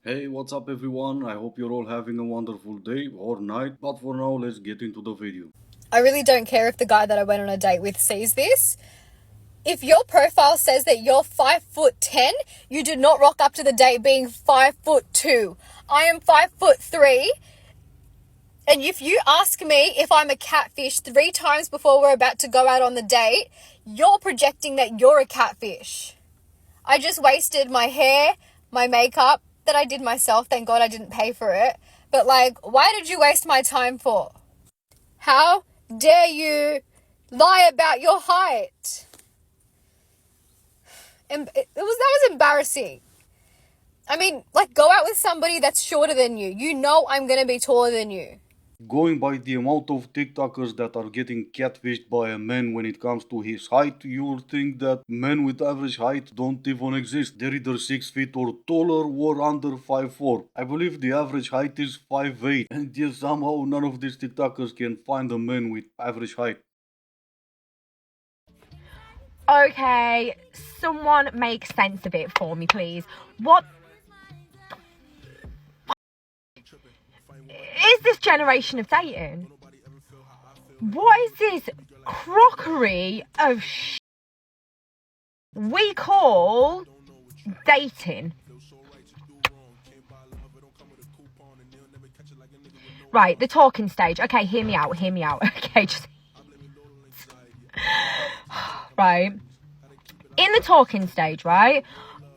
Hey, what's up everyone? I hope you're all having a wonderful day or night, but for now, let's get into the video. I really don't care if the guy that I went on a date with sees this. If your profile says that you're 5'10", you do not rock up to the date being 5'2". I am 5'3", and if you ask me if I'm a catfish 3 times before we're about to go out on the date, you're projecting that you're a catfish. I just wasted my hair, my makeup that I did myself. Thank God I didn't pay for it. But why did you waste my time for? How dare you lie about your height? And that was embarrassing. I mean, go out with somebody that's shorter than you. You know I'm going to be taller than you. Going by the amount of TikTokers that are getting catfished by a man when it comes to his height, you'll think that men with average height don't even exist. They're either 6 feet or taller or under 5'4". I believe the average height is 5'8", and yet somehow none of these TikTokers can find a man with average height. Okay, someone make sense of it for me, please. What is this generation of dating? What is this crockery of we call dating? Right, the talking stage. Okay, hear me out. Okay, just right. In the talking stage, right?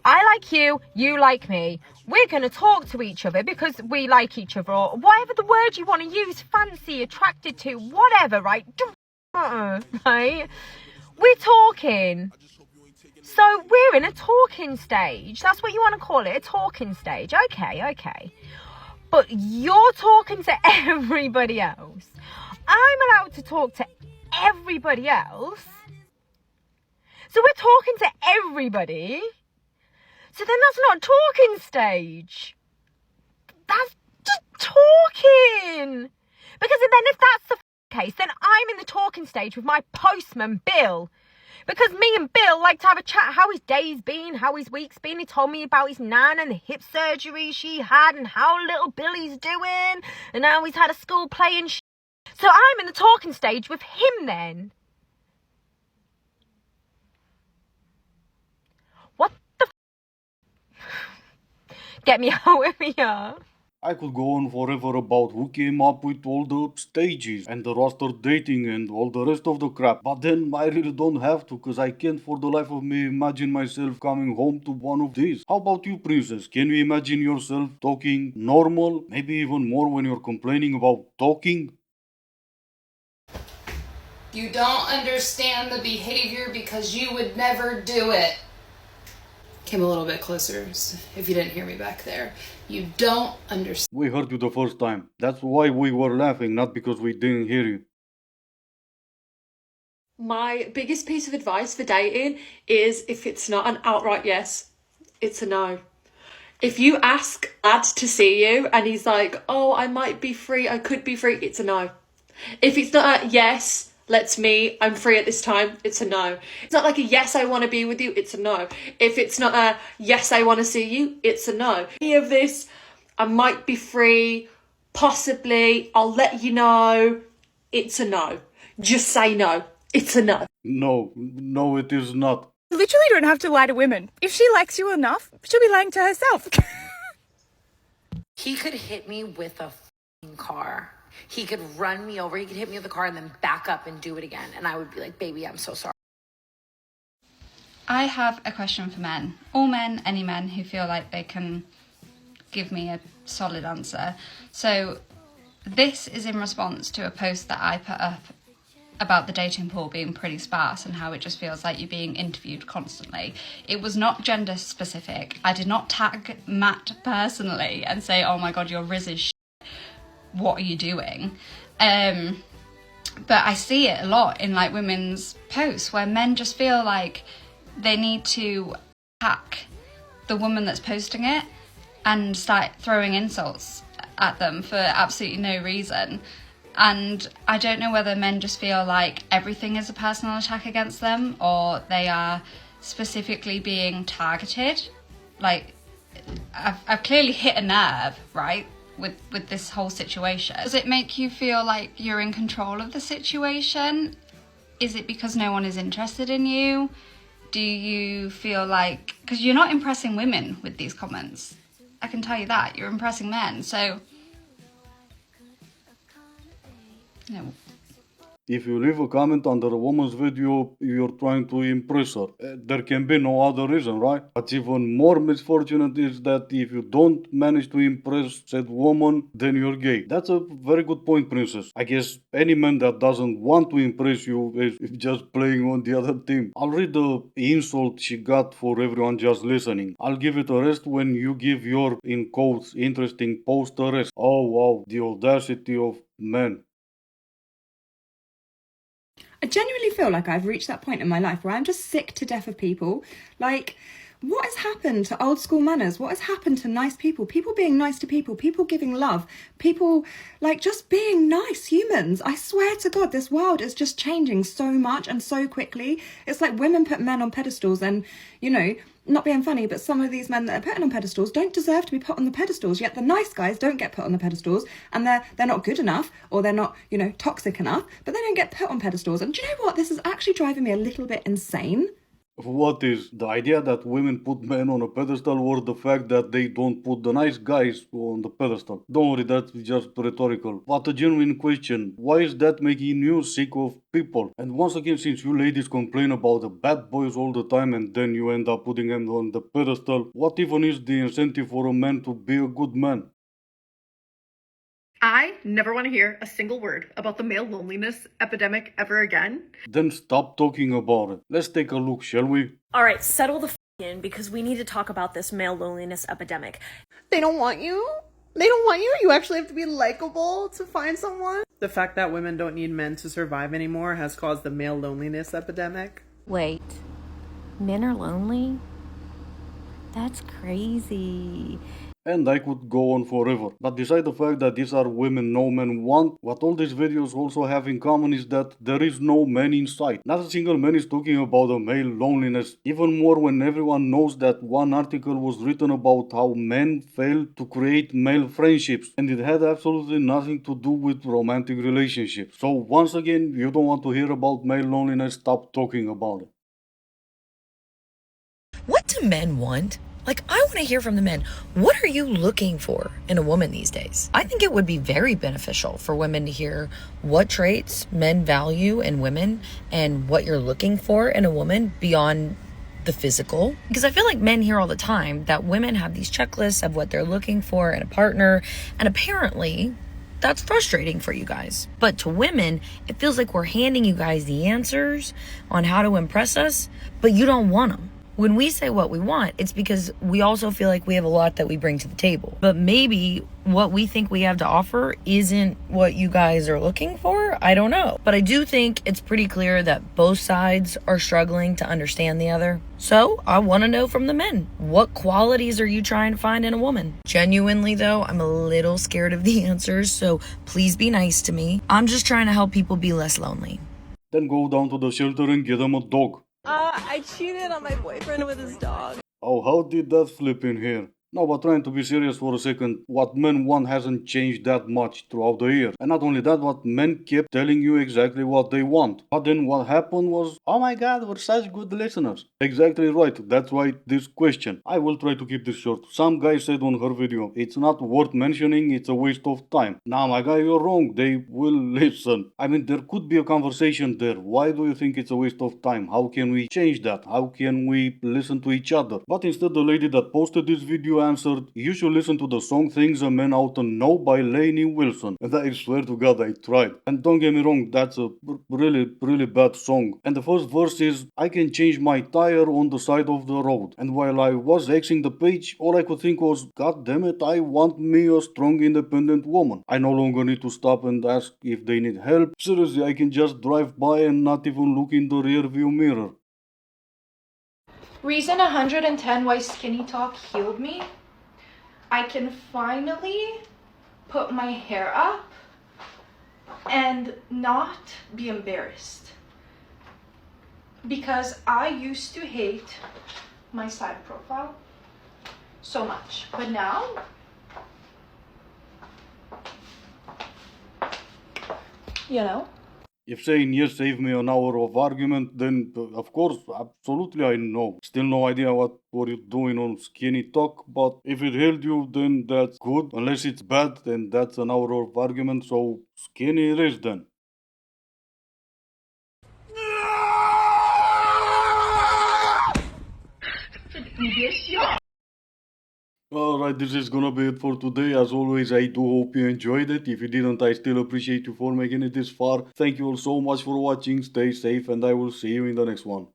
I like you, you like me. We're going to talk to each other because we like each other, or whatever the word you want to use, fancy, attracted to, whatever, right? Don't matter, right? We're talking. So we're in a talking stage. That's what you want to call it, a talking stage. Okay. But you're talking to everybody else. I'm allowed to talk to everybody else. So we're talking to everybody. So then that's not a talking stage. That's just talking. Because then if that's the case, then I'm in the talking stage with my postman, Bill. Because me and Bill like to have a chat how his day's been, how his week's been. He told me about his nan and the hip surgery she had and how little Billy's doing and how he's had a school play and So I'm in the talking stage with him then. What the Get me out of here. I could go on forever about who came up with all the stages and the roster dating and all the rest of the crap, but then I really don't have to because I can't for the life of me imagine myself coming home to one of these. How about you, princess? Can you imagine yourself talking normal, maybe even more when you're complaining about talking? You don't understand the behavior because you would never do it. Came a little bit closer if you didn't hear me back there. You don't understand. We heard you the first time. That's why we were laughing, not because we didn't hear you. My biggest piece of advice for dating is if it's not an outright yes, it's a no. If you ask lad to see you and he's like, oh, I might be free, I could be free, it's a no. If it's not a yes, let's meet, I'm free at this time, it's a no. It's not like a yes, I want to be with you, it's a no. If it's not a yes, I want to see you, it's a no. Any of this, I might be free, possibly, I'll let you know, it's a no. Just say no. It's a no. No, it is not. You literally don't have to lie to women. If she likes you enough, she'll be lying to herself. He could hit me with a car. He could run me over. He could hit me with a car and then back up and do it again. And I would be like, baby, I'm so sorry. I have a question for men. All men, any men who feel like they can give me a solid answer. So this is in response to a post that I put up about the dating pool being pretty sparse and how it just feels like you're being interviewed constantly. It was not gender specific. I did not tag Matt personally and say, oh my God, your Riz is shit. What are you doing? But I see it a lot in like women's posts where men just feel like they need to attack the woman that's posting it and start throwing insults at them for absolutely no reason. And I don't know whether men just feel like everything is a personal attack against them or they are specifically being targeted. Like, I've clearly hit a nerve, right, with this whole situation. Does it make you feel like you're in control of the situation? Is it because no one is interested in you? Do you feel like, because you're not impressing women with these comments, I can tell you that, you're impressing men, so, you know. If you leave a comment under a woman's video, you're trying to impress her. There can be no other reason, right? What's even more misfortunate is that if you don't manage to impress said woman, then you're gay. That's a very good point, princess. I guess any man that doesn't want to impress you is just playing on the other team. I'll read the insult she got for everyone just listening. I'll give it a rest when you give your, in quotes, interesting post a rest. Oh wow, the audacity of men. I genuinely feel like I've reached that point in my life where I'm just sick to death of people. Like, what has happened to old school manners? What has happened to nice people? People being nice to people, people giving love, people like just being nice humans. I swear to God, this world is just changing so much and so quickly. It's like women put men on pedestals and, you know, not being funny, but some of these men that are put on pedestals don't deserve to be put on the pedestals, yet the nice guys don't get put on the pedestals, and they're not good enough, or they're not, you know, toxic enough, but they don't get put on pedestals. And do you know what? This is actually driving me a little bit insane. What is the idea that women put men on a pedestal, or the fact that they don't put the nice guys on the pedestal? Don't worry, that's just rhetorical. But a genuine question, why is that making you sick of people? And once again, since you ladies complain about the bad boys all the time and then you end up putting them on the pedestal, what even is the incentive for a man to be a good man? I never want to hear a single word about the male loneliness epidemic ever again. Then stop talking about it. Let's take a look, shall we? All right, settle the in because we need to talk about this male loneliness epidemic. They don't want you? They don't want you? You actually have to be likable to find someone? The fact that women don't need men to survive anymore has caused the male loneliness epidemic. Wait, men are lonely? That's crazy. And I could go on forever. But beside the fact that these are women no men want, what all these videos also have in common is that there is no man in sight. Not a single man is talking about the male loneliness. Even more when everyone knows that one article was written about how men fail to create male friendships. And it had absolutely nothing to do with romantic relationships. So once again, you don't want to hear about male loneliness, stop talking about it. What do men want? Like, I want to hear from the men. What are you looking for in a woman these days? I think it would be very beneficial for women to hear what traits men value in women and what you're looking for in a woman beyond the physical. Because I feel like men hear all the time that women have these checklists of what they're looking for in a partner, and apparently that's frustrating for you guys. But to women, it feels like we're handing you guys the answers on how to impress us, but you don't want them. When we say what we want, it's because we also feel like we have a lot that we bring to the table. But maybe what we think we have to offer isn't what you guys are looking for. I don't know. But I do think it's pretty clear that both sides are struggling to understand the other. So I want to know from the men, what qualities are you trying to find in a woman? Genuinely though, I'm a little scared of the answers, so please be nice to me. I'm just trying to help people be less lonely. Then go down to the shelter and get them a dog. I cheated on my boyfriend with his dog. Oh, how did that flip in here? No, but trying to be serious for a second, what men want hasn't changed that much throughout the year. And not only that, but men kept telling you exactly what they want. But then what happened was, oh my god, we're such good listeners. Exactly right, that's why this question. I will try to keep this short. Some guy said on her video, it's not worth mentioning, it's a waste of time. Nah, my guy, you're wrong, they will listen. I mean, there could be a conversation there. Why do you think it's a waste of time? How can we change that? How can we listen to each other? But instead, the lady that posted this video answered, you should listen to the song Things a Man Ought to Know by Lainey Wilson. And I swear to God, I tried. And don't get me wrong, that's a really bad song. And the first verse is, I can change my tire on the side of the road. And while I was Xing the page, all I could think was, God damn it, I want me a strong independent woman. I no longer need to stop and ask if they need help. Seriously, I can just drive by and not even look in the rear view mirror. Reason 110 why skinny talk healed me. I can finally put my hair up and not be embarrassed. Because I used to hate my side profile. so much. But now, you know, If saying yes saved me an hour of argument, then of course, absolutely I know. Still no idea what were you doing on Skinny Talk, but if it helped you, then that's good. Unless it's bad, then that's an hour of argument, so Skinny it is then. Alright, this is gonna be it for today. As always, I do hope you enjoyed it. If you didn't, I still appreciate you for making it this far. Thank you all so much for watching. Stay safe, and I will see you in the next one.